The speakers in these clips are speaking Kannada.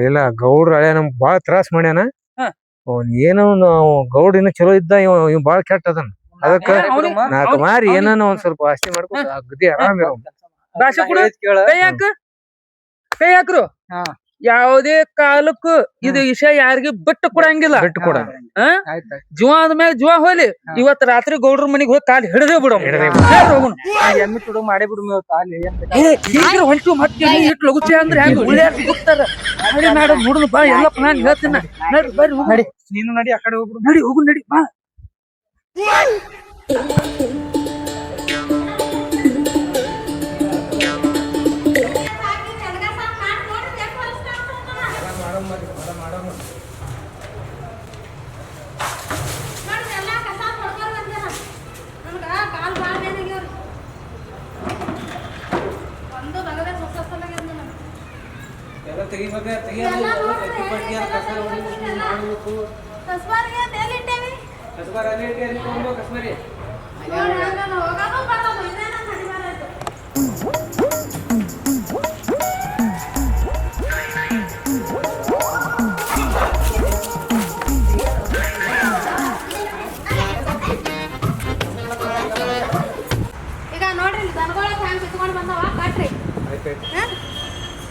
ಇಲ್ಲ ಗೌಡ್ರ ಹಳೆ ನಮ್ಗ್ ಬಾಳ ತ್ರಾಸ್ ಮಾಡ್ಯಾನ. ಹಾ. ಅವ್ನ್ ಏನೋ ಗೌಡ್ ಇನ್ನ ಚಲೋ ಇದ್ದ, ಇವ್ ಬಾಳ ಕೆಟ್ಟ ಅದನ್. ಅದಕ್ಕ ನಾಲ್ಕು ಮಾರಿ ಏನಾನ ಒಂದ್ ಸ್ವಲ್ಪ ಆಸ್ತಿ ಮಾಡ್ಕೊಂಡು ಅಗದಿ ಆರಾಮ್ ಇರೋ. ಭಾಷೆ ಕೊಡು, ಕೈ ಹಾಕು, ಕೈ ಹಾಕ್ರು. ಯಾವುದೇ ಕಾಲಕ್ಕೂ ಇದು ವಿಷಯ ಯಾರಿಗೂ ಬಿಟ್ಟು ಕೊಡಂಗಿಲ್ಲ. ಬಿಟ್ಟು ಕೊಡ ಜುವ ಆದ್ಮೇಲೆ ಜುವ ಹೋಗ್ಲಿ. ಇವತ್ ರಾತ್ರಿ ಗೌಡ್ರ ಮನಿಗ್ ಹೋಗಿ ಕಾಲ್ ಹಿಡದೇ ಬಿಡೋ ಎಮ್ಮಿ ತುಡು ಮಾಡೇ ಬಿಡು ಹೊಂಟು ಮತ್ತೆ ಇಟ್ ಲಗುಚೆ ಅಂದ್ರೆ ಹೆಂಗ ಉಳಿಯಾಕ ಹೋಗ್ತಾರ. ನಡಿ ಮೇಡಮ್ ಹುಡುಗ ಬಾ, ಎಲ್ಲ ಪ್ಲಾನ್ ಹೇಳ್ತೀನಿ. ನಡಿ ಬರ್ರಿ ನಡಿ, ನೀನು ನಡಿ, ಆ ಕಡೆ ಹೋಗ್ಬಿಡು. ನಡಿ ಹೋಗು, ನಡಿ ಬಾ. ಈಗ ನೋಡ್ರಿ ದನಗಳ ಹ್ಯಾಂಗ ಬಿತ್ಕೊಂಡ್ ಬಂದವ ಕಟ್ರಿ.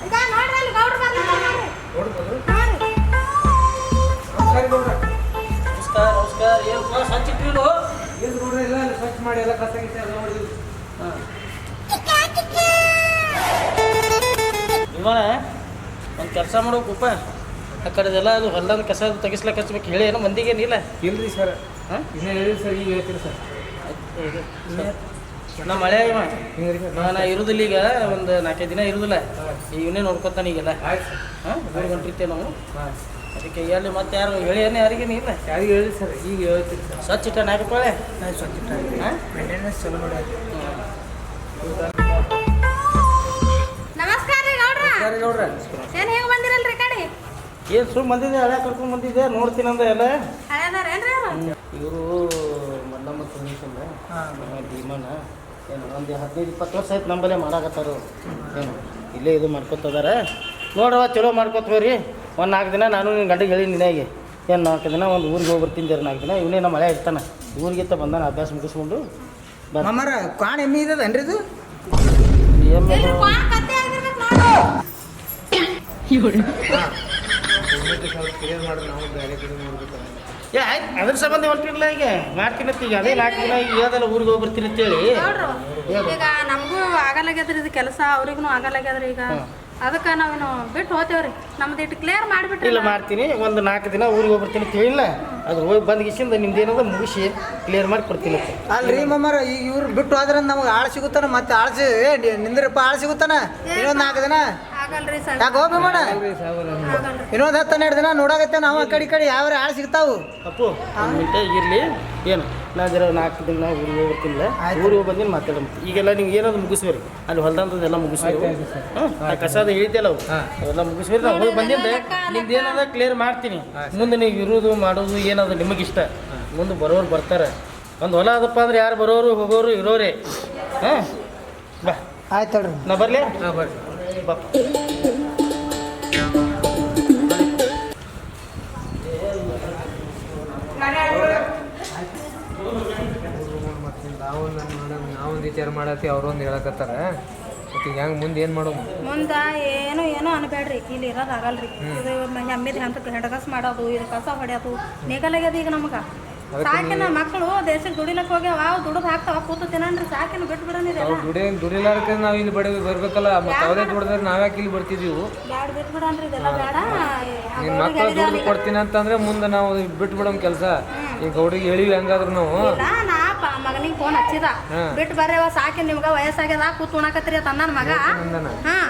ಈಗ ನೋಡ್ರಿ ಅಲ್ಲಿ ಗೌಡ್ರು ಬಂದಿದ್ದಾರೆ ನೋಡ್ರಿ. ನಮಸ್ಕಾರ ನಮಸ್ಕಾರ. ಏನು ಸ್ವಚ್ಛ ಇಟ್ಟಿರು? ಸ್ವಚ್ಛ ಮಾಡಿ ಎಲ್ಲ ಕಸ ಗಿಸ ಎಲ್ಲ ಮಾಡಿದ್ವಿ. ವಿಮಾನ ಒಂದು ಕೆಲಸ ಮಾಡ್ಬೇಕಪ್ಪ. ಆ ಕಡೆದೆಲ್ಲ ಅದು ಹೊಲ್ದಂದು ಕಸ ತೆಗಿಸ್ಲಕ್ಕೆ ಹಚ್ಬೇಕು. ಹೇಳಿ ಏನೋ ಮಂದಿಗೆ ಏನಿಲ್ಲ. ಇಲ್ರಿ ಸರ್, ಇನ್ನ ಹೇಳಿರಿ ಸರ್, ಈಗ ಹೇಳ್ತೀರಿ ಸರ್. ನಾ ಮಳೆ ನಾ ಇರುದಿಲ್ಲ ಈಗ, ಒಂದು 4-5 ದಿನ ಇರುದಿಲ್ಲ. ಇವನೇ ನೋಡ್ಕೊತಾನೆ ಈಗೆಲ್ಲ. ಹಾಂ, ಊರಿಗೆ ಹೊಂಟಿರ್ತೇವೆ ನಾವು. ಅದಕ್ಕೆ ಎಲ್ಲಿ ಮತ್ತೆ ಯಾರು ಹೇಳಿ ಏನೇ ಯಾರಿಗೇನು ಇಲ್ಲ. ಯಾರಿಗೆ ಹೇಳಿ ಸರ್, ಈಗ ಹೇಳ್ತೀರಿ ಸರ್. ಸ್ವಚ್ಛ ಇಟ್ಟ ನಾಲ್ಕಪ್ಪಳೆ ಸ್ವಚ್ಛ ಮೇಂಟೆನೆನ್ಸ್ ಚಲೋ ಮಾಡಿ. ನಮಸ್ಕಾರ ರೀ ಗೌಡ್ರ. ಏನ್ ಹೇಗ್ ಬಂದಿರಲ್ರಿ ಕಡೆ? ಏನು ಸುಮ್ಮನೆ ಬಂದಿದ್ದೆ, ಹಳೆ ಕರ್ಕೊಂಡು ಬಂದಿದ್ದೆ. ನೋಡ್ತೀನಿ ಅಂದ ಎಲ್ಲ ಹಳೆದಾರೇನ್ರಿ ಅವ್ರು? ಇವರು ಮಲ್ಲಮ್ಮ ಸುನೀಸಂದ ಭೀಮನ ಏನು ಒಂದು 15-20 ವರ್ಷ ಆಯ್ತು ನಂಬಲ್ಲೇ ಮಾಡಾಕತ್ತಾರು. ಏನು ಇಲ್ಲೇ ಇದು ಮಾಡ್ಕೊತದಾರ. ನೋಡ್ರವ ಚಲೋ ಮಾಡ್ಕೊತ ಹೋಗ್ರಿ. ಒಂದು 4 ದಿನ ನಾನು ನಿನ್ನ ಗಂಟೆಗೆ ಹೇಳಿ ನಿನಾಗೆ ಏನು 4 ದಿನ ಒಂದು ಊರಿಗೆ ಹೋಗಿ ಬರ್ತೀನಿ. 4 ದಿನ ಇವನೇ ನಮ್ಮ ಮಳೆ ಇರ್ತಾನೆ. ಊರಿಗಿತ್ತ ಬಂದಾನ ಅಭ್ಯಾಸ ಮುಗಿಸ್ಕೊಂಡು ಮಾಮಾರ ಕಾಣ್ ಎಮ್ಮಿ ಇದನ್ರಿ ಇದು? ಎಮ್ಮೆ ಏ ಆಯ್ತು, ಅದ್ರ ಸಂಬಂಧ ಹೊಂಟಿರಲ್ಲ. ಈಗ ಮಾಡ್ತೀನಿ ಈಗ ಅದೇ 4 ದಿನ ಈಗ ಹೇಳ್ದಲ್ಲ ಊರಿಗೆ ಹೋಗಿ ಬರ್ತೀನಿ ಅಂತೇಳಿ. ಈಗ ನಮಗೂ ಆಗಲ್ಲಾಗ್ಯದ್ರಿ ಇದು ಕೆಲಸ, ಅವ್ರಿಗೂ ಆಗಲ್ಲಾಗ್ಯದ್ರಿ. ಈಗ ಅದಕ್ಕೆ ನಾವೇನು ಬಿಟ್ಟು ಹೋಗ್ತೇವ್ರಿ. ನಮ್ದು ಇಟ್ಟು ಕ್ಲಿಯರ್ ಮಾಡಿಬಿಟ್ರಿ. ಇಲ್ಲ ಮಾಡ್ತೀನಿ, ಒಂದು 4 ದಿನ ಊರಿಗೆ ಹೋಗಿ ಬರ್ತೀನಿ ಅಂತ ಹೇಳಿಲ್ಲ. ಅದು ಹೋಗಿ ಬಂದ ಗಿಸಿಂದ ನಿಮ್ದು ಏನದ ಮುಗಿಸಿ ಕ್ಲಿಯರ್ ಮಾಡಿ ಕೊಡ್ತೀನಿ. ಅಲ್ರಿ ಮಾಮಾರ, ಈಗ ಇವ್ರು ಬಿಟ್ಟು ಹೋದ್ರೆ ನಮ್ಗೆ ಆಳು ಸಿಗುತ್ತಾನ. ಮತ್ತೆ ಆಳ್ಸಿ ನಿಂದ್ರಪ್ಪ, ಆಳು ಸಿಗುತ್ತಾನ. ಇನ್ನೊಂದು 4 ದಿನ ಆಗಲ್ರಿ ಸರ್. ಯಾಕೆ ಹೋಗಿ ಮಾಡ? ಇನ್ನೊಂದು 10-12 ದಿನ ನೋಡಾಗತ್ತೆ ನಾವು. ಆ ಕಡೆ ಯಾವ ಆಳು ಸಿಗ್ತಾವು. ಅಪ್ಪು ಒಂದು ಮಿನಿಟ್ ಇರಲಿ. ಏನು ನಾ ಜರ 4 ದಿನ ಊರಿಗೆ ಹೋಗಿ ಬರ್ತಿಲ್ಲ. ಊರಿಗೆ ಹೋಗಿ ಬಂದಿನ ಮಾತಾಡ. ಈಗೆಲ್ಲ ನೀವು ಏನಾದ್ರು ಮುಗಿಸ್ಬೇರಿ. ಅಲ್ಲಿ ಹೊಲ್ದಂಥದ್ದೆಲ್ಲ ಮುಗಿಸ್ಬೇಕು. ಹಾಂ, ಕಸದ ಹೇಳಿದ್ದೆಲ್ಲ ಅವು ಅವೆಲ್ಲ ಮುಗಿಸ್ಬೇರಿ. ನಾವು ಹೋಗಿ ಬಂದಿಂದ ನಿಮ್ದು ಏನದ ಕ್ಲಿಯರ್ ಮಾಡ್ತೀನಿ. ಮುಂದೆ ನೀವು ಇರೋದು ಮಾಡೋದು ಏನದ ನಿಮಗಿಷ್ಟ. ಮುಂದೆ ಬರೋರು ಬರ್ತಾರೆ. ಒಂದು ಹೊಲ ಅದಪ್ಪ ಅಂದ್ರೆ ಯಾರು ಬರೋರು ಹೋಗೋರು ಇರೋರೆ. ಹಾಂ ಬಾ, ಆಯ್ತು ಹೇಳ್ರಿ. ನಾ ಬರಲಿ. ಹಾಂ ಬರ್ರಿ ಬಾ. ನಾವೊಂದು ವಿಚಾರ ಮಾಡತ್ತಿ, ಅವ್ರೊಂದು ಹೇಳಕತ್ತಾರ. ಮತ್ತೆ ಈಗ ಹೆಂಗೆ ಮುಂದೆ ಏನು ಮಾಡೋದು? ಮುಂದೆ ಏನೋ ಅನ್ಬೇಡ್ರಿ. ಇಲ್ಲಿ ಇರೋದು ಆಗಲ್ರಿ. ಇದು ಎಮ್ಮಿದ ಅಂತ ಹೆಂಡಗಸ್ ಮಾಡೋದು, ಇದು ಕಸ ಹೊಡೆಯೋದು ನೇಗಲಾಗ್ಯದ ಈಗ ನಮ್ಗೆ. ಸಾಕಿನ ಮಕ್ಕಳು ದೇಶಕ್ಕೆ ದುಡಿಲಕ್ಕೆ ಹೋಗ್ಯಾವ. ಅವು ದುಡ್ದು ಹಾಕ್ತಾವ, ಕೂತು ತಿನ್ನನ್ರಿ. ಸಾಕಿನ ಬಿಟ್ಟು ಬಿಡೋನಿದೆಲ್ಲ. ದುಡಿಲಾರ್ಕ ನಾವು ಇಲ್ಲಿ ಬರ್ಬೇಕಲ್ಲ. ಮತ್ತೆ ಅವರೇ ದುಡ್ದ್ರೆ ನಾವ್ಯಾಕೆ ಇಲ್ಲಿ ಬರ್ತಿದ್ವಿ? ಬ್ಯಾಡ ಬಿಟ್ಟು ಬಿಡನ್ರಿ, ಇದೆಲ್ಲ ಬೇಡ. ನಿನ್ನ ಮಕ್ಕಳು ದುಡ್ಡು ಕೊಡ್ತೀನಿ ಅಂತಂದ್ರೆ ಮುಂದೆ ನಾವು ಬಿಟ್ಟು ಬಿಡೋಮ್ ಕೆಲಸ. ಈಗ ಗೌಡಿಗೆ ಹೇಳಿವಿ ಹೆಂಗಾದ್ರು ನಾವು. ನಾ ಮಗನಿಗೆ ಫೋನ್ ಹಚ್ಚಿದ, ಬಿಟ್ಟು ಬರ್ರೇವ ಸಾಕಿ ನಿಮ್ಗೆ ವಯಸ್ಸಾಗ್ಯದ, ಕೂತ್ ಉಣಕತ್ರಿ ಅಂತ ನನ್ನ ಮಗ.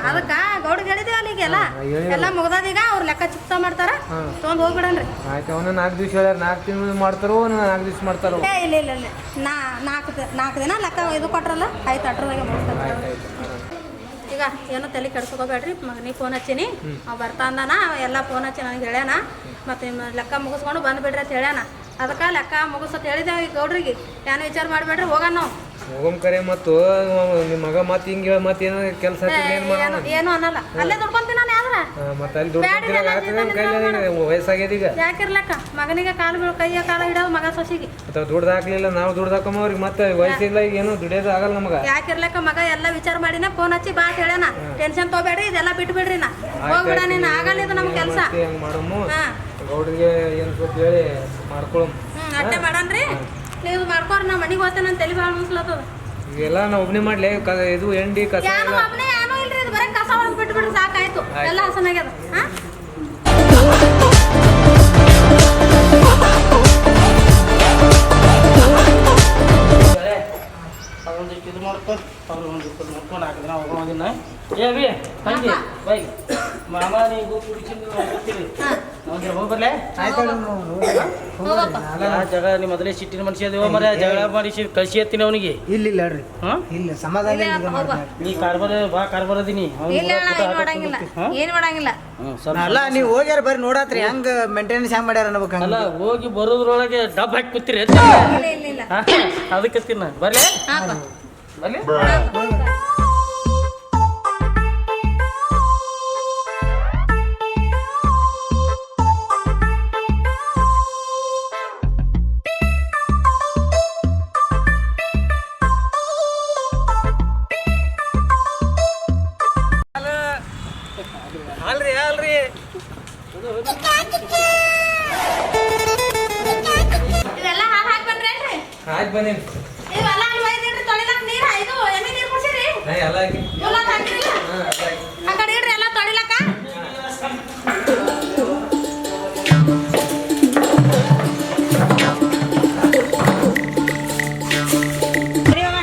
ಅದಕ್ಕ ಗೌಡಿಗೆ ಹೇಳಿದೇವ ಅಲ್ಲಿಗೆಲ್ಲ ಎಲ್ಲ ಮುಗ್ದದ. ಈಗ ಅವ್ರ ಲೆಕ್ಕ ಚಿಪ್ತ ಮಾಡ್ತಾರ, ತೊಗೊಂಡ್ ಹೋಗ್ಬಿಡನ್ರಿ. ಆಯ್ತು, ಅವನ 4 ದಿವಸ ಹೇಳ್ಯಾರ. 4 ತಿಂಗಳು ಮಾಡ್ತಾರೋ 4 ದಿವಸ ಮಾಡ್ತಾರೋ? ಇಲ್ಲ ಇಲ್ಲ ಇಲ್ಲ, 4 ದಿನ ಲೆಕ್ಕ ಇದು ಕೊಟ್ರಲ್ಲ, ಆಯ್ತು ಅಟ್ರದಾಗೆ ಮುಗಿಸ್ತಾರೆ. ಈಗ ಏನೋ ತಲೆ ಕೆಡ್ಸ್ಕೋಬೇಡ್ರಿ. ಮಗನಿಗೆ ಫೋನ್ ಹಚ್ಚೀನಿ, ಅವ್ ಬರ್ತಾ ಅಂದಾನ. ಎಲ್ಲ ಫೋನ್ ಹಚ್ಚಿ ನನಗೆ ಹೇಳ್ಯಾನ. ಮತ್ತೆ ಲೆಕ್ಕ ಮುಗಿಸ್ಕೊಂಡು ಬಂದುಬಿಡ್ರಿ ಅಂತ ಹೇಳ್ಯಾನ. ಅದಕ್ಕೆ ಲೆಕ್ಕ ಮುಗಿಸತ್ ಹೇಳಿದ್ದೇವೆ ಈಗ ಗೌಡ್ರಿಗೆ. ಏನು ವಿಚಾರ ಮಾಡಬೇಡ್ರಿ, ಹೋಗೋಣ ನಾವು. ಹೋಗಮ್ ಕರೆ. ಮತ್ತು ನಿಮ್ಮ ಮಗ ಮತ್ತೆ ಹಿಂಗೆ ಮತ್ತೆ ಏನೋ ಕೆಲಸ ಏನು ಅನ್ನಲ್ಲ, ಅಲ್ಲೇ ದುಡ್ಕೊಂತೀನಿ ನಾನು. ಯಾವ್ದ್ರ ಮತ್ತೆ ಅಲ್ಲಿ ದುಡ್ಡು ವಯಸ್ಸಾಗ್ಯದ ಈಗ ಯಾಕಿರ್ಲಕ್ಕ ಮಗನಿಗೆ ಕಾಲು ಬೀಳು ಕೈಯ ಕಾಲ ಹಿಡೋದು ಮಗ ಸೊಸಿಗೆ ದುಡ್ದು ಹಾಕ್ಲಿಲ್ಲ ನಾವು ದುಡ್ದು ಹಾಕಮ್ಮ ಅವ್ರಿಗೆ ಮತ್ತೆ ವಯಸ್ಸಿಲ್ಲ ಈಗ ಏನು ದುಡಿಯೋದು ಆಗಲ್ಲ ನಮಗ ಯಾಕಿರ್ಲಕ್ಕ ಮಗ ಎಲ್ಲ ವಿಚಾರ ಮಾಡಿನ ಫೋನ್ ಹಚ್ಚಿ ಬಾ ಹೇಳ್ಯಾನ ಟೆನ್ಷನ್ ತಗೋಬೇಡ್ರಿ ಇದೆಲ್ಲ ಬಿಟ್ಬಿಡ್ರಿ ನಾ ಹೋಗ್ಬಿಡ ನೀನು ಆಗಲ್ಲ ಇದು ನಮ್ ಕೆಲಸ ಹೆಂಗ್ ಮಾಡಮ್ಮ ಗೌಡ್ರಿಗೆ ಏನ್ ಸ್ವಲ್ಪ ಹೇಳಿ ಮಾಡ್ಕೊಳಮ್ ಅಟ್ಟೆ ಮಾಡನ್ರಿ ನೀವು ಮಾಡ್ಕೋರಿ ನಾ ಮನಿಗೆ ಹೋಗ್ತೇನೆ ಅಂತ ತಲೆ ಭಾಳ ಮುನ್ಸ್ಲತ್ತದ ಇವೆಲ್ಲ ನಾ ಒಬ್ನೇ ಮಾಡ್ಲಿ ಇದು ಎಂಡಿ ಕಸ ಏನು ಒಬ್ಬನೇ ಏನೂ ಇಲ್ರಿ ಇದು ಬರೀ ಕಸ ಹೊಡೆದು ಬಿಟ್ಬಿಡ್ರಿ ಸಾಕಾಯ್ತು ಎಲ್ಲ ಹಸನಾಗ್ಯದ ಒಂದಿಷ್ಟು ಇದು ಮಾಡ್ಕೊಂಡು ಅವ್ರು ಒಂದಿಷ್ಟು ನೋಡ್ಕೊಂಡು ಹಾಕಿದ್ರೆ ನಾವು ಹೋಗೋದಿನ ಏವಿ ತಂಗಿ ಬೈ ಮಾಮ ನೀವು ಕುಡಿಸಿದ್ದು ಹೋಗ್ತೀವಿ ನಾವು ಹೋಗ್ಬರ್ಲೆ ಆ ಜಾಗ ನಿಮ್ಮ ಮೊದಲೇ ಸಿಟ್ಟಿನ ಮನುಷ್ಯ ಅದೇವ ಮರ ಜಗಳ ಮಾಡಿಸಿ ಕಳ್ಸಿ ಎತ್ತೀನಿ ಅವನಿಗೆ ಇಲ್ಲ ಹೇಳ್ರಿ ಇಲ್ಲ ಸಮಾಧಾನ ನೀ ಕಾರ್ಬಾರದೀನಿ ಏನ್ ಮಾಡಂಗಿಲ್ಲ ಅಲ್ಲ ನೀವು ಹೋಗ್ಯಾರ ಬರ್ರಿ ನೋಡಾತ್ರಿ ಹೆಂಗ್ ಮೇಂಟೆನೆನ್ಸ್ ಹೆಂಗ್ ಮಾಡ್ಯಾರ ಅನ್ಬೇಕು ಅಲ್ಲ ಹೋಗಿ ಬರೋದ್ರೊಳಗೆ ಡಬ್ ಹಾಕಿ ಕೂತಿರಿ ಅದಕ್ಕೆ ತಿನ್ನ ಬರ್ಲಿ ಬರ್ಲಿ ಇದೆಲ್ಲ ಹಾಲು ಹಾಕಿ ಬಂದ್ರೇನ್ರಿ ಆಯ್ತು ಬನ್ನಿ ಇವೆಲ್ಲ ಅಲ್ಲಿ ಒಯ್ದಿಡ್ರಿ ತೊಳಿಲಕ್ ನೀರ್ ಇದು ಎಮ್ಮೆ ನೀರ್ ಕುಡ್ಸಿರಿ ಎಲ್ಲ ಹಾಕಿ ಇವೆಲ್ಲ ಹಾಕಿರಿಲ್ಲ ಆ ಕಡೆ ಇಡ್ರಿ ಎಲ್ಲ ತೊಳಿಲಕ್ಕ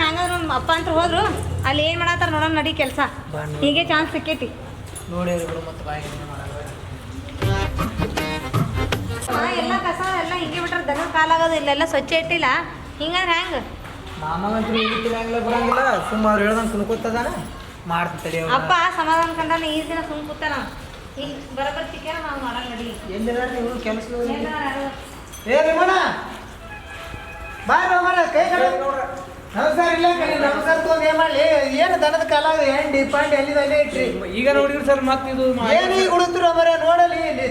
ಹಂಗಾದ್ರು ನಮ್ಮ ಅಪ್ಪ ಅಂತ ಹೋದ್ರು ಅಲ್ಲಿ ಏನ್ ಮಾಡತ್ತಾರ ನೋಡೋಣ ನಡಿ ಕೆಲಸ ಹೀಗೆ ಚಾನ್ಸ್ ಸಿಕ್ಕೈತಿ ನೋಡಿ ಮತ್ತೆ ಬಾಯಿ ಎಲ್ಲ ಕಸ ಎಲ್ಲ ಹಿಂಗೆ ಬಿಟ್ರೆ ದನ ಕಾಲಾಗೋದು ಇಲ್ಲೆಲ್ಲ ಸ್ವಚ್ಛ ಇಟ್ಟಿಲ್ಲ ಹಿಂಗಂದ್ರೆ ಹೆಂಗ ಮಾಮಗಂತ್ರು ಈಗಿಲ್ಲ ಬರಂಗಿಲ್ಲ ಸುಮ್ಮ ಅವ್ರು ಹೇಳ್ದಂಗೆ ಕುಣ್ಕೋತದಾನ ಮಾಡ್ತಾರೆ ಅಪ್ಪ ಸಮಾಧಾನ ಕಂಡಾನ ಈ ದಿನ ಸುಮ್ ಕೂತಾನ ಈಗ ಬರಬರ್ ಚಿಕ್ಕೇನ ನಾವು ಮಾಡಲ್ಲ ನಡಿ ಎಲ್ಲಿರ ನೀವು ಕೆಲಸ ಏ ವಿಮಾನ ಬಾಯ್ ಮಾಮರ ಕೈ ಕಡೆ ನಮಸ್ಕಾರ ಇಲ್ಲ ಕಣಿ ನಮಸ್ಕಾರ ತೊಗೊಂಡು ಏನ್ ಮಾಡ್ಲಿ ಏನು ದನದ ಕಾಲ ಎಂಡಿ ಪಾಂಡಿ ಅಲ್ಲಿದ ಅಲ್ಲೇ ಇಟ್ರಿ ಈಗ ನೋಡಿರಿ ಸರ್ ಮತ್ತೆ ಇದು ಏನು ಈಗ ಉಳಿದ್ರು ಮರ ನೋಡಲಿ ಇಲ್ಲಿ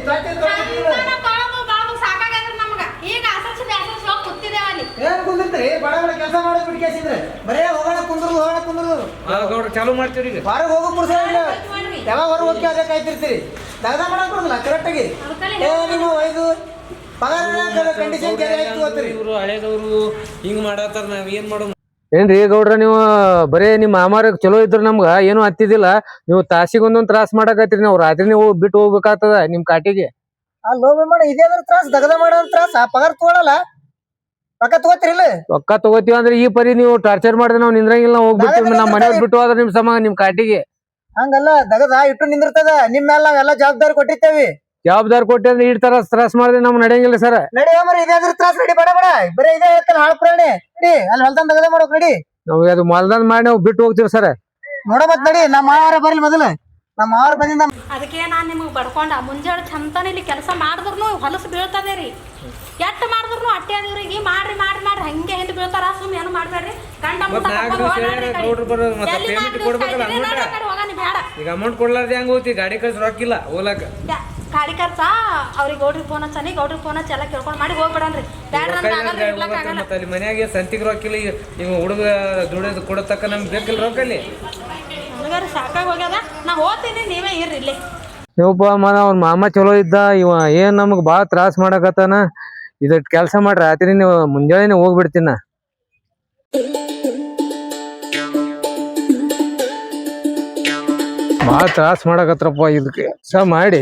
ಸಾಕಾಗ್ಯದ್ರ ನಮ್ಗ ಈಗ ಅಸರ್ಸಿ ಬ್ಯಾಸರ್ಸಿ ಹೋಗಿ ಕೂತಿದ್ದೇವ ಅಲ್ಲಿ ಏನ್ ಕುಂದಿರ್ತೀರಿ ಬಡ ಬಡ ಕೆಲಸ ಮಾಡೋದು ಬಿಡ್ಕೇಸಿದ್ರೆ ಬರೇ ಹೋಗೋಣ ಕುಂದ್ರದು ಗೌಡ್ರ ಚಾಲು ಮಾಡ್ತೀವ್ರಿ ಈಗ ಹೊರಗೆ ಹೋಗೋ ಪುರುಷ ಇಲ್ಲ ಯಾವಾಗ ಹೊರಗೆ ಹೋಗಿ ಅದೇ ಕಾಯ್ತಿರ್ತೀರಿ ದಗದ ಮಾಡಕ್ ಬರೋದಿಲ್ಲ ಕರೆಕ್ಟಾಗಿ ಏ ನೀವು ಒಯ್ದು ಪಗಾರ ಕಂಡೀಷನ್ ಕೇಳಿ ಆಯ್ತು ಹೋಗ್ತೀರಿ ಇವರು ಹಳೇದವ್ರು ಹಿಂಗ್ ಮಾಡತ್ತಾರ ನಾವ್ ಏನ್ ಮಾಡೋ ಏನ್ರಿ ಗೌಡ್ರ ನೀವು ಬರೇ ನಿಮ್ ಮಾಮಾರ ಚಲೋ ಇದ್ರ ನಮ್ಗ ಏನು ಹತ್ತಿದಿಲ್ಲ ನೀವು ತಾಸಿಗೊಂದೊಂದ್ ತ್ರಾಸ ಮಾಡಕತ್ರಿ ನಾವು ರಾತ್ರಿನೇ ಬಿಟ್ಟು ಹೋಗ್ಬೇಕಾಗ್ತದ ನಿಮ್ ಕಾಟಿಗೆ ಅಲ್ಲೋ ಮಾಡ ಇದೇದ್ರ ತ್ರಾಸ ದಗದ ಮಾಡೋ ತ್ರಾಸ ಪಗಾರ ತಗೊಳಲ್ಲ ರೊಕ್ಕ ತಗೋತಿರಿಲ್ಲ ರೊಕ್ಕ ತಗೋತೀವಿ ಅಂದ್ರೆ ಈ ಪರಿ ನೀವು ಟಾರ್ಚರ್ ಮಾಡಿದ್ರೆ ನಾವು ನಿಂದ್ರಂಗಿಲ್ಲ ನಾವು ಹೋಗ್ಬಿಡ್ತೀವಿ ನಮ್ಮ ಮನೆ ಬಿಟ್ಟು ಹೋದ್ರೆ ನಿಮ್ ಸಮ ನಿಮ್ ಕಾಟಿಗೆ ಹಂಗಲ್ಲ ದಗದ ಇಟ್ಟು ನಿಂದಿರ್ತದ ನಿಮ್ ಮೇಲೆ ನಾವೆಲ್ಲ ಜವಾಬ್ದಾರಿ ಕೊಟ್ಟಿರ್ತೇವಿ ಜವಾಬ್ದಾರಿ ಕೊಟ್ಟೆ ಅಂದ್ರೆ ಈ ತರ ತ್ರಾಸ ಮಾಡಿದ್ರೆ ನಮ್ ನಡೆಯಂಗಿಲ್ಲ ಸರ್ ನಡಿ ಮರ ಇದೇದ್ರ ತ್ರಾಸ ನಡಿ ಬಡ ಬಡ ಬರೀ ಇದೇ ಹೇಳ್ತಾನೆ ಹಾಳು ಪ್ರಾಣಿ ನಡಿ ಅಲ್ಲಿ ಹೊಲ್ತಾನ ದಗದ ಮಾಡೋಕ್ ನಡಿ ನಾವು ಅದು ಮಲ್ದಂದ್ ಮಾಡಿ ನಾವು ಬಿಟ್ಟು ಹೋಗ್ತೀವಿ ಸರ್ ನೋಡ ಮತ್ ನಡಿ ನಮ್ಮ ಮಾವಾರ ಬರ್ಲಿ ಮೊದಲು ನಮ್ಮ ಮಾವಾರ ಬಂದಿಂದ ಅದಕ್ಕೆ ನಾನು ನಿಮಗೆ ಬಡ್ಕೊಂಡ ಮುಂಜಾನೆ ಚಂತಾನೆ ಇಲ್ಲಿ ಕೆಲಸ ಮಾಡಿದ್ರು ಹೊಲಸು ಬೀಳ್ತದೆ ರೀ ಎಟ್ಟು ಮಾಡಿದ್ರು ಅಟ್ಟೆ ಅದಿವ್ರಿಗೆ ಮಾಡ್ರಿ ಮಾಡ್ರಿ ಮಾಡ್ರಿ ಹಂಗೆ ಹಿಂದೆ ಬೀಳ್ತಾರ ಸುಮ್ಮನೆ ಏನು ಮಾಡ್ಬೇಡ್ರಿ ಗಂಡ ಬೇಡ ಈಗ ಅಮೌಂಟ್ ಕೊಡ್ಲಾರ್ದೆ ಹೆಂಗ್ ಹೋಗ್ತಿ ಗಾಡಿ ಕಳ್ಸಿ ರೊಕ್ಕಿಲ್ಲ ಹೋಗ್ಲಾಕ ಗಾಡಿ ಖರ್ಚ ಅವ್ರಿಗೆ ಗೌಡ್ರಿಗೆ ಫೋನ್ ಹಚ್ಚನಿ ಗೌಡ್ರಿಗೆ ಫೋನ್ ಹಚ್ಚಿ ಎಲ್ಲ ಕೇಳ್ಕೊಂಡು ಮಾಡಿ ಹೋಗ್ಬಿಡನ್ರಿ ಮತ್ತೆ ಅಲ್ಲಿ ಮನ್ಯಾಗ ಸಂತಿಗೆ ರೊಕ್ಕಿಲ್ಲ ಈಗ ಹುಡುಗ ದುಡಿಯೋದು ಕೊಡತಕ್ಕ ನಮ್ಗೆ ಬೇಕಿಲ್ಲ ರೊಕ್ಕಲ್ಲಿ ನನಗಾರ ಸಾಕಾಗಿ ಹೋಗ್ಯದ ನಾ ಹೋಗ್ತೀನಿ ನೀವೇ ಇರ್ರಿ ಇಲ್ಲಿ ನೀವಪ್ಪ ಅವ್ನ ಮಾಮ ಚಲೋ ಇದ್ದ ಇವ ಏನ್ ನಮಗ್ ಬಾಳ ತ್ರಾಸ ಮಾಡಕತ್ತಾನ ಇದಟ್ ಕೆಲ್ಸ ಮಾಡ್ರಿ ರಾತ್ರಿ ನೀವು ಮುಂಜಾನೆ ಹೋಗ್ಬಿಡ್ತೀನ ಬಾಳ ತ್ರಾಸ ಮಾಡಕತ್ರಪ್ಪ ಇದಕ್ಕೆ ಕೆಲಸ ಮಾಡಿ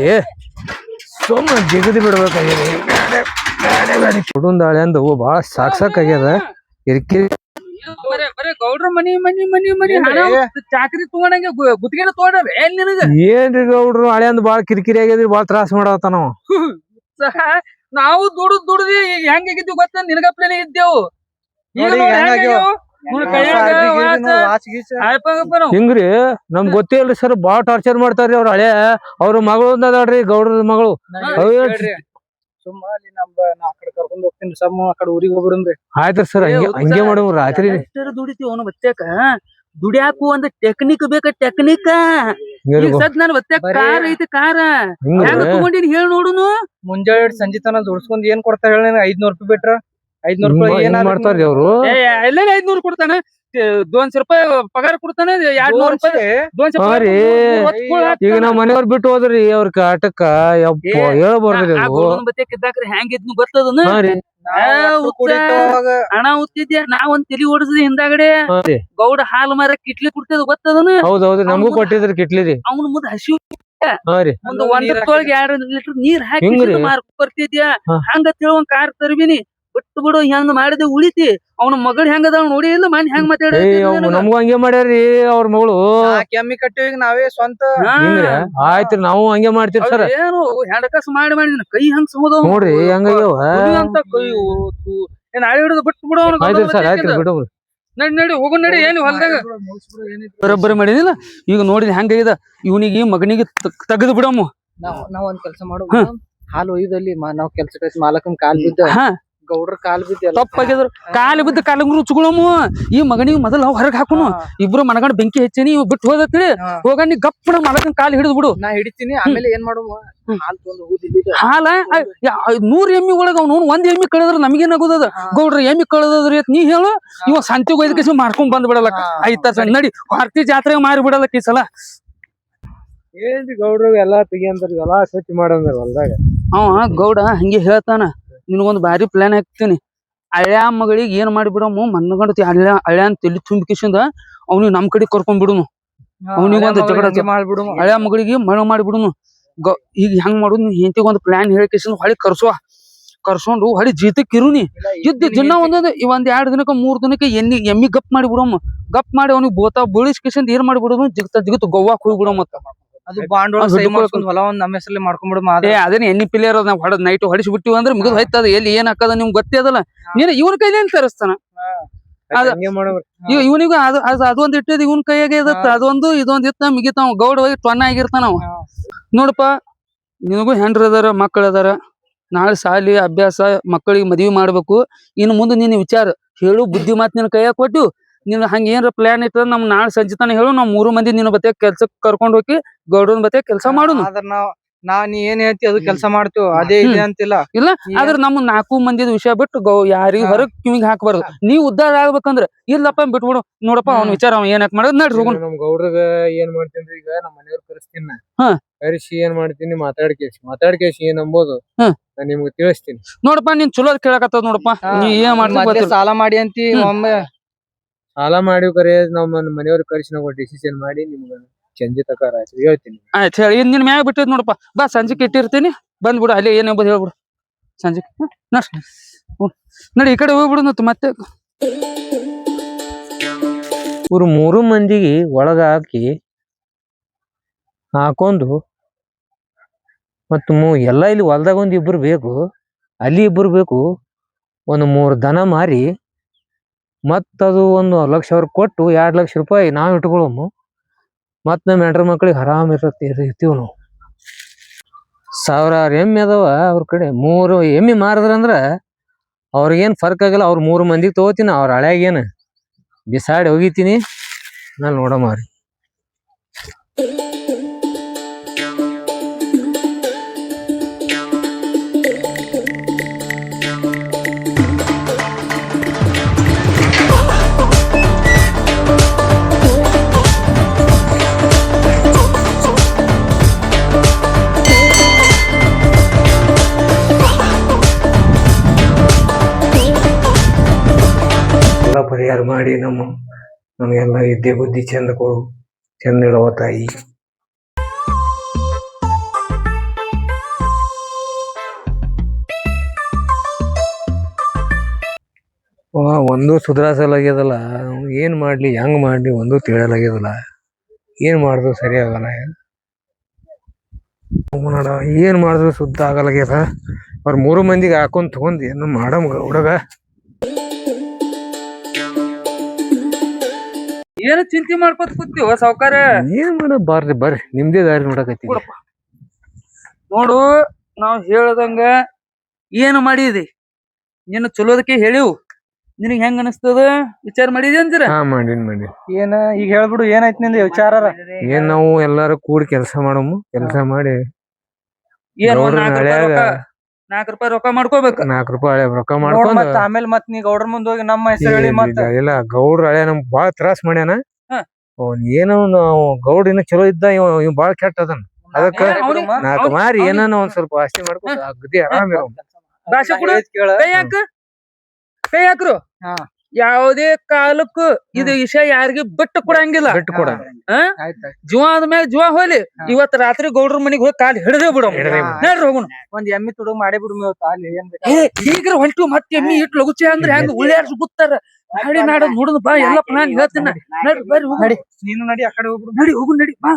ಸುಮ್ಮ ಜಿಗದಿ ಬಿಡ್ಬೇಕಾಗ್ಯದ ಕುಡುಂದಾಳೆ ಅಂದು ಬಾಳ ಸಾಕಾಗ್ಯದ ಕಿರಿಕಿರಿ ಬರೇ ಗೌಡ್ರ ಮನಿ ಚಾಕರಿ ತಗೊಂಡಂಗೆ ಗುತ್ತಿಗೆನ ತಗೊಂಡ್ರಿ ಏನ್ ನಿನಗ ಏನ್ರಿ ಗೌಡ್ರು ಹಳೆ ಅಂದ್ ಬಾಳ ಕಿರಿಕಿರಿ ಆಗ್ಯದ್ರಿ ಬಾಳ ತ್ರಾಸ ಮಾಡತ್ತ ನಾವು ದುಡ್ದಿ ಹೆಂಗಾಗಿದ್ವಿ ಗೊತ್ತ ನಿನಗಪ್ಲೇನೆ ಇದ್ದೇವು ಹಿಂಗ್ರಿ ನಮ್ಗ್ ಗೊತ್ತೇ ಇಲ್ರಿ ಸರ್ ಬಾಳ ಟಾರ್ಚರ್ ಮಾಡ್ತಾರ್ರಿ ಅವ್ರ ಹಳೆ ಅವ್ರ ಮಗಳು ಅದಾಳ್ರಿ ಗೌಡ್ರ ಮಗಳು ಸುಮ್ಮ ಅಲ್ಲಿ ನಾ ಕಡೆ ಕರ್ಕೊಂಡ್ ಹೋಗ್ತೀನಿ ಸಮ್ಮ ಆ ಕಡೆ ಊರಿಗೆ ಹೋಗ್ಬಿಡ್ರಿ ಆಯ್ತ್ರಿ ಸರ್ ಹಂಗೆ ಮಾಡೋ ರಾತ್ರಿ ದುಡಿತೀವಿ ಅವನು ಬಚ್ಚಾಕ ದುಡಿಯಾಕು ಒಂದ್ ಟೆಕ್ನಿಕ್ ಬೇಕ ಟೆಕ್ನಿಕ್ ಈಗ ಸದ್ ನಾನು ಒತ್ತೆ ಕಾರ್ ಐತಿ ಕಾರ ಹೆಂಗ ತಗೊಂಡಿನಿ ಹೇಳಿ ನೋಡುನು. ಮುಂಜಾನೆ ಸಂಜೆ ತನ ದುಡ್ಸ್ಕೊಂಡ್ ಏನ್ ಕೊಡ್ತಾರ ಹೇಳಿ 500 ರೂಪಾಯಿ ಬಿಟ್ರ 500 ರೂಪಾಯಿ ಏನ್ ಮಾಡ್ತಾರ್ರಿ ಅವ್ರು? ಎಲ್ಲೇ 500 ಕೊಡ್ತಾನೆ, 200 ರೂಪಾಯಿ ಪಗಾರ ಕೊಡ್ತಾನೆ, 200 ರೂಪಾಯಿ 200 ರೀ ಈಗ ನಾವ್ ಮನೆಯವ್ರ ಬಿಟ್ಟು ಹೋದ್ರಿ ಅವ್ರ ಕಾಟಕ್ಕ ಯಪ್ಪ ಹೇಳ್ಬಾರ್ದ್ರಿ ಅದು. ಇದ್ದಾಕ್ರಿ ಹೆಂಗ್ ಇದ್ನು ಗೊತ್ತದನ ಹಣ ಉತ್ತಿದ್ಯ ನಾ ಒಂದ್ ತಲಿ ಓಡಿಸಿದ್ವಿ ಹಿಂದಾಗಡೆ ಗೌಡ ಹಾಲು ಮಾರ ಕಿಟ್ಲಿ ಕುಡ್ತದ ಗೊತ್ತದನ. ಹೌದೌದ್ರಿ ನಮಗೂ ಕೊಟ್ಟಿದ್ರಿ ಕಿಟ್ಲಿ ರೀ. ಅವ್ನ ಮುಂದ್ ಹಸಿ ಒಂದು 1 ಲೀಟರ್ ನೀರ್ ಹಾಕಿ ಮಾರ್ಕ್ ಬರ್ತಿದ್ಯಾ ಹಂಗ ತಿಳುವಂಗ್ ಕಾರ್ ತರ್ಬಿನಿ ಬಿಟ್ಟು ಬಿಡು ಹೆಂಗ್ ಮಾಡಿದೆ ಉಳಿತಿ. ಅವ್ನ ಮಗಳು ಹೆಂಗದ ನೋಡಿ ಇಲ್ಲ ಮನ್ ಹೆಂಗ್ ಮಾತಾಡ ನಮಗೂ ಹಂಗೆ ಮಾಡ್ಯಾರಿ ಅವ್ರ ಮಗಳು. ಕೆಮ್ಮಿ ಕಟ್ಟಿವಿ ನಾವೇ ಸ್ವಂತ. ಆಯ್ತ್ರಿ ನಾವು ಹಂಗೆ ಮಾಡ್ತೀವಿ ಸರ್. ಏನು ಹೆಂಡಕಸ್ ಮಾಡಿ ಕೈ ಹಂಗ್ ಸಮದ ನೋಡ್ರಿ ಹೆಂಗಾಗ್ಯಾವ ಅಂತ ಕೈ ಏನ್ ಆಳಿ ಹಿಡಿದು ಬಿಟ್ಟು ಬಿಡು ಅವ್ನ. ಆಯ್ತ್ರಿ ಸರ್ ಆಯ್ತ್ರಿ ಬಿಡು. ನಡಿ ನಡಿ ಹೋಗು ನಡಿ. ಏನು ಹೊಲ್ದಾಗ ಬರೋಬ್ಬರಿ ಮಾಡಿದಿಲ್ಲ. ಈಗ ನೋಡಿದ ಹೆಂಗಾಗಿದೆ ಇವನಿಗೆ ಮಗನಿಗೆ ತೆಗೆದು ಬಿಡಮ್ಮ. ನಾವ್ ಒಂದ್ ಕೆಲ್ಸ ಮಾಡು, ಹಾಲು ಒಯ್ದಲ್ಲಿ ನಾವ್ ಕೆಲ್ಸ ಮಾಲಕನ್ ಕಾಲ್ ಬಿದ್ದ ಗೌಡ್ರ ಕಾಲ್ ಬಿದ್ದ ತಪ್ಪಾಗಿದ್ರು ಕಾಲು ಬಿದ್ದ ಕಾಲಂಗ್ರು ರುಚ್ಕೊಳಮು. ಈ ಮಗನಿಗೆ ಮೊದಲು ಹೊರಗೆ ಹಾಕುನು. ಇಬ್ರು ಮನಗಂಡ್ ಬೆಂಕಿ ಹೆಚ್ಚಿನಿ ಇವ್ ಬಿಟ್ಟು ಹೋದತ್ರಿ ಹೋಗ ನೀ ಗಪ್ಪನ ಮಾಲಕನ್ ಕಾಲ್ ಹಿಡಿದು ಬಿಡು. ನಾ ಹಿಡಿತೀನಿ. ಆಮೇಲೆ ಏನ್ ಮಾಡುವ ಹಾಲ್ ತೊಂದು ಹೋಗಿ ಹಾಲ 100 ಎಮ್ಮಿ ಒಳಗ ಅವ್ನು 1 ಎಮ್ಮಿ ಕಳೆದ್ರ ನಮಗೇನ್ ಆಗೋದದ. ಗೌಡ್ರ ಎಮ್ಮಿ ಕಳೆದದ್ರಿ ಅಂತ ನೀ ಹೇಳು. ಇವ ಸಂತಿಗೆ ಒಯ್ದಕ್ಕೆ ಮಾರ್ಕೊಂಡ್ ಬಂದ್ ಬಿಡಲಕ್ಕ. ಆಯ್ತಾ ಸರ್ ನಡಿ ಆರ್ತಿ ಜಾತ್ರೆಗೆ ಮಾರಿ ಬಿಡಲಕ್ಕ ಈ ಸಲ. ಏನ್ರಿ ಗೌಡ್ರ ಎಲ್ಲಾ ತೆಗಿಯಂತಾರ ಎಲ್ಲಾ ಸ್ವಚ್ಛ ಮಾಡಂದ್ರ ಹೊಲ್ದಾಗ. ಅವ ಗೌಡ ಹಂಗೆ ಹೇಳ್ತಾನ ನಿನಗೊಂದ್ ಬಾರಿ ಪ್ಲಾನ್ ಹಾಕ್ತೀನಿ. ಹಳ್ಯಾ ಮಗಳಿಗೆ ಏನ್ ಮಾಡಿಬಿಡಮ್ಮ ಮನ್ನಗಂಡ ಹಳ್ಯಾನ್ ತಲಿ ತುಂಬಿಕಿಸಿಂದ ಅವ್ನಿಗೆ ನಮ್ ಕಡೆ ಕರ್ಕೊಂಡ್ ಬಿಡುನು. ಅವ್ನಿಗೆ ಒಂದ್ ಜಗಳ ಮಾಡ್ಬಿಡು. ಹಳ್ಯಾ ಮಗಳಿಗೆ ಮಳ ಮಾಡಿಬಿಡುನು. ಈಗ ಹೆಂಗ್ ಮಾಡುದು ನೀನ್ ಹೆಂಡತಿಗೆ ಒಂದ್ ಪ್ಲಾನ್ ಹೇಳಿಕಿಸಿಂದ ಹೊಳಿ ಕರ್ಸೊಂಡು ಹೊಳಿ ಜೀತಕ್ ಇರುನಿ ಇದ್ದ ದಿನ ಒಂದೊಂದ್ 1-2 ದಿನಕ್ಕ 3 ದಿನಕ್ಕೆ ಎಮ್ಮಿ ಗಪ್ ಮಾಡಿ ಬಿಡಮ್ಮ. ಗಪ್ ಮಾಡಿ ಅವ್ನಿಗೆ ಬೋತಾ ಬೋಳಿಸ್ಕಿಸಿಂದ ಏನ್ ಮಾಡಿಬಿಡೋದು ಜಿಗತ್ ಗೋವಾಕ್ ಹೋಗಿ ಬಿಡಮ್ಮ. ಅದು ಬಾಂಡ್ ಹೊಲ ಒಂದ್ ನಮ್ಮ ಹೆಸರಲ್ಲಿ ಮಾಡ್ಕೊಂಡ್ಬಿಡು. ಅದೇನ್ ಎಣ್ಣಿ ಪಿಲಿಯರ್ ನಾವ್ ಹೊಡೆದ್ ನೈಟ್ ಹೊಡಿಸಿ ಬಿಟ್ಟಿವಿ ಅಂದ್ರೆ ಮುಗಿದ್ ಹೋಯ್ತದ. ಎಲ್ಲಿ ಏನ್ ಹಾಕದ ನಿಮ್ಗೆ ಗೊತ್ತೇ ಅದಲ್ಲ. ನೀನ್ ಇವನ್ ಕೈಲೇನ್ ತರಿಸ್ತಾನ ಇವನಿಗೂ ಅದೊಂದ್ ಇಟ್ಟಿದ್ ಇವನ್ ಕೈಯಾಗೆ ಇದತ್ತ. ಅದೊಂದು ಇದೊಂದ್ ಇತ್ತ ಮಿಗಿತಾವ ಗೌಡ ಹೋಗಿ ಟೊನ್ನ ಆಗಿರ್ತಾನ ಅವ. ನೋಡಪ್ಪ ನಿನಗೂ ಹೆಂಡ್ರ ಅದಾರ ಮಕ್ಕಳ ಅದಾರ. ನಾಳೆ ಶಾಲಿ ಅಭ್ಯಾಸ ಮಕ್ಕಳಿಗೆ ಮದ್ವಿ ಮಾಡ್ಬೇಕು. ಇನ್ನು ಮುಂದೆ ನಿನ್ ವಿಚಾರ ಹೇಳು ಬುದ್ಧಿ ಮಾತ್ ನಿನ್ ಕೈಯಾಗ ಕೊಟ್ಟು ನೀನ್ ಹಂಗ ಏನ್ರ ಪ್ಲಾನ್ ಇತ್ತ ನಮ್ ನಾಳೆ ಸಂಜಿತಾನ ಹೇಳು. ನಾವ್ 3 ಮಂದಿ ನಿನ್ನ ಬತ್ತೆ ಕೆಲ್ಸಕ್ ಕರ್ಕೊಂಡ್ ಹೋಗಿ ಗೌಡನ್ ಬತ್ತೆ ಕೆಲ್ಸ ಮಾಡುನು. ನೀ ಏನ್ ಹೇಳ್ತಿ ಅದು ಕೆಲ್ಸ ಮಾಡ್ತೀವಿ ಅದೇ ಇದೆ ಅಂತಿಲ್ಲ. ಇಲ್ಲ ಆದ್ರ ನಮ್ 4 ಮಂದಿದ ವಿಷಯ ಬಿಟ್ಟು ಯಾರಿಗ ಹೊರಗ್ ಕಿವಿಗ್ ಹಾಕ್ಬಾರ್ದು. ನೀವ್ ಉದ್ದಾರ ಆಗ್ಬೇಕಂದ್ರ ಇಲ್ಲಪ್ಪ ಬಿಟ್ಬಿಡು. ನೋಡಪ್ಪ ಅವ್ನ ವಿಚಾರ ಅವ ಏನ್ ಮಾಡೋದ್ ನಡ್ರಿ ಹೋಗೋಣ. ನಮ್ ಗೌಡ್ರಗ ಏನ್ ಮಾಡ್ತೀನಿ ಈಗ ನಮ್ ಮನೆಯವ್ರ ಕರೆಸ್ತೀನಿ. ಕರೆಸಿ ಏನ್ ಮಾಡ್ತೀನಿ ಮಾತಾಡ್ಕೇಸಿ ಏನ್ ಅಂಬೋದು ನಾನ್ ನಿಮ್ಗೆ ತಿಳಿಸ್ತೀನಿ. ನೋಡಪ್ಪ ನೀನ್ ಚಲೋ ಕೇಳಕತ್ತದ ನೋಡಪ್ಪ. ನೀ ಏನ್ ಮಾಡ್ತಿ ಸಾಲ ಮಾಡಿ ಅಂತಿ ಒಮ್ಮೆ ಸಾಲ ಮಾಡಿ ಕರೆ ನಮ್ಮ ಮನೆಯವ್ರ ಕರೆಸಿ ನಾವು ಡಿಸಿಷನ್ ಮಾಡಿ ನಿಮ್ಗ ಸಂಜೆ ತಕಾರ ಹೇಳ್ತೀನಿ. ಆಯ್ತು ಹೇಳಿ ನಿನ್ ಮ್ಯಾಗ ಬಿಟ್ಟಿದ್ ನೋಡಪ್ಪ. ಬಾ ಸಂಜೆಕ್ ಇಟ್ಟಿರ್ತೀನಿ ಬಂದ್ಬಿಡು. ಅಲ್ಲಿ ಏನ್ ಎಂಬುದು ಹೇಳ್ಬಿಡು ಸಂಜೆ ನಡಿ ಈ ಕಡೆ ಹೋಗ್ಬಿಡು. ಮತ್ತೆ ಇವ್ರು 3 ಮಂದಿಗೆ ಒಳಗ ಹಾಕೊಂಡು ಮತ್ತ ಎಲ್ಲ ಇಲ್ಲಿ ಹೊಲ್ದಾಗ ಒಂದ್ 2 ಬೇಕು, ಅಲ್ಲಿ 2 ಬೇಕು. ಒಂದು 3 ದನ ಮಾರಿ ಮತ್ತದು 1 ಲಕ್ಷ ಕೊಟ್ಟು 2 ಲಕ್ಷ ರೂಪಾಯಿ ನಾವ್ ಇಟ್ಕೊಳ್ಳೋము. ಮತ್ ನಮ್ಮ ಹೆಂಡ್ರ ಮಕ್ಳಿಗೆ ಆರಾಮ್ ಇರ್ತೀವಿ ನಾವು. 1000 ಎಮ್ಮೆ ಅದಾವ ಅವ್ರ ಕಡೆ. 3 ಎಮ್ಮೆ ಮಾರದ್ರಂದ್ರ ಅವ್ರಿಗೇನ್ ಫರ್ಕ್ ಆಗಲ್ಲ. ಅವ್ರ 3 ಮಂದಿಗೆ ತಗೋತೀನಿ. ಅವ್ರ ಹಳ್ಯಾಗೇನ ಬಿಸಾಡಿ ಹೋಗಿತೀನಿ ನಾನು ನೋಡಮಾರಿ. ಪರಿಹಾರ ಮಾಡಿ ನಮಗೆಲ್ಲ ವಿದ್ಯೆ ಬುದ್ಧಿ ಚಂದ ಕೊಡು, ಚಂದ ಇಡವ ತಾಯಿ. ಒಂದು ಸುಧಾರಿಸಲಾಗ್ಯದಲ್ಲ. ಏನ್ ಮಾಡ್ಲಿ ಹೆಂಗ್ ಮಾಡ್ಲಿ ಒಂದು ತಿಳಿಯಲಾಗ್ಯದಲ್ಲ. ಏನ್ ಮಾಡಿದ್ರು ಸರಿ ಆಗಲ್ಲ. ಏನ್ ಮಾಡಿದ್ರು ಶುದ್ಧ ಆಗಲಾಗ್ಯದ. ಅವ್ರ 3 ಮಂದಿಗೆ ಹಾಕೊಂಡ್ ತಗೊಂಡ್ ಏನು ಮಾಡಮ್ ಹುಡುಗ. ಏನ ಚಿಂತೆ ಮಾಡ್ಕೊತ ಕೂತೀವ ಸಾವ್ಕಾರ. ಏನ್ ಮಾಡ ಬರ್ರಿ ನಿಮ್ದೇ ದಾರಿ ನೋಡಕತ್ತಿ. ನೋಡು ನಾವ್ ಹೇಳ್ದಂಗ ಏನು ಮಾಡಿದಿ ನಿನ್ನ ಚಲೋದಕ್ಕೆ ಹೇಳಿವು. ನಿನಗ್ ಹೆಂಗ್ ಅನಸ್ತದ ವಿಚಾರ ಮಾಡಿದಿ ಅಂತೀರ ಹಾ ಮಾಡೀನಿ ಏನ ಈಗ ಹೇಳ್ಬಿಡು ಏನಾಯ್ತು ನಿಂದ ವಿಚಾರ ಏನ್ ನಾವು ಎಲ್ಲಾರು ಕೂಡಿ ಕೆಲಸ ಮಾಡಮು ಕೆಲಸ ಮಾಡಿ ಏನ್ ಒಂದ್ ಗೌಡ್ರನ್ನ ನಾಲ್ಕು ರೂಪಾಯಿ ರೊಕ್ಕ ಮಾಡ್ಕೋಬೇಕ. ₹4 ರೊಕ್ಕ ಮಾಡ್ಕೊಂಡ್ ಮತ್ತ ಆಮೇಲೆ ಮತ್ ನೀ ಗೌಡ್ರ ಮುಂದ್ ಹೋಗಿ ನಮ್ಮ ಹೆಸರು ಹೇಳಿ ಮತ್ತ ಇಲ್ಲ ಗೌಡ್ರ ಹಳೆ ನಮ್ಗ್ ಬಾಳ ತ್ರಾಸ್ ಮಾಡ್ಯಾನ. ಹಾ. ಏನೋ ನಾವು ಗೌಡ್ರ ಇನ್ನ ಚಲೋ ಇದ್ದ ಇವ್ ಬಾಳ ಕೆಟ್ಟ ಅದನ್ ಅದಕ್ಕ ಅವ್ನಿಗೆ- 4 ಮಾರಿ ಏನಾನ ಒಂದ್ ಸ್ವಲ್ಪ ಆಸ್ತಿ ಮಾಡ್ಕೊಂಡು ಅಗದಿ ಆರಾಮ್ ಇರೋ ಭಾಷೆ ಕೊಡು ಕೇಳ ಕೈ ಹಾಕ್ರು ಹಾ. ಯಾವುದೇ ಕಾಲಕ್ಕೂ ಇದು ವಿಷಯ ಯಾರಿಗೂ ಬಿಟ್ಟು ಕೊಡಂಗಿಲ್ಲ. ಬಿಟ್ಟು ಕೊಡ ಆಯ್ತ ಜುವ ಆದ್ಮೇಲೆ ಜುವ ಹೋಲಿ ಇವತ್ ರಾತ್ರಿ ಗೌಡ್ರ ಮನಿಗ್ ಹೋಗಿ ಕಾಲ್ ಹಿಡದೇ ಬಿಡ ನೋಡ್ರಿ ಹೋಗುಣ. ಒಂದ್ ಎಮ್ಮಿ ತುಡುಗ್ ಮಾಡೇ ಬಿಡು ಅಲ್ಲಿ ಏನ್ ಈಗ ಹೊಂಟು ಮತ್ತೆ ಎಮ್ಮಿ ಇಟ್ ಲಗುಚೆ ಅಂದ್ರೆ ಹೆಂಗ ಉಳಿಯಾರ್ಸ್ ಗುತ್ತಾರ ನಾಡಿ ನಾಡ ನೋಡುದು ಬಾ ಎಲ್ಲ ಪ್ಲಾನ್ ಹೇಳ್ತೀನಿ. ನಡ್ರಿ ಬರ್ರಿ ಹೋಗುಣ. ನೀನು ನಡಿ ಆ ಕಡೆ ಹೋಗ್ಬಿಡು ನಡಿ ಹೋಗುನ್ ನಡಿ ಬಾ.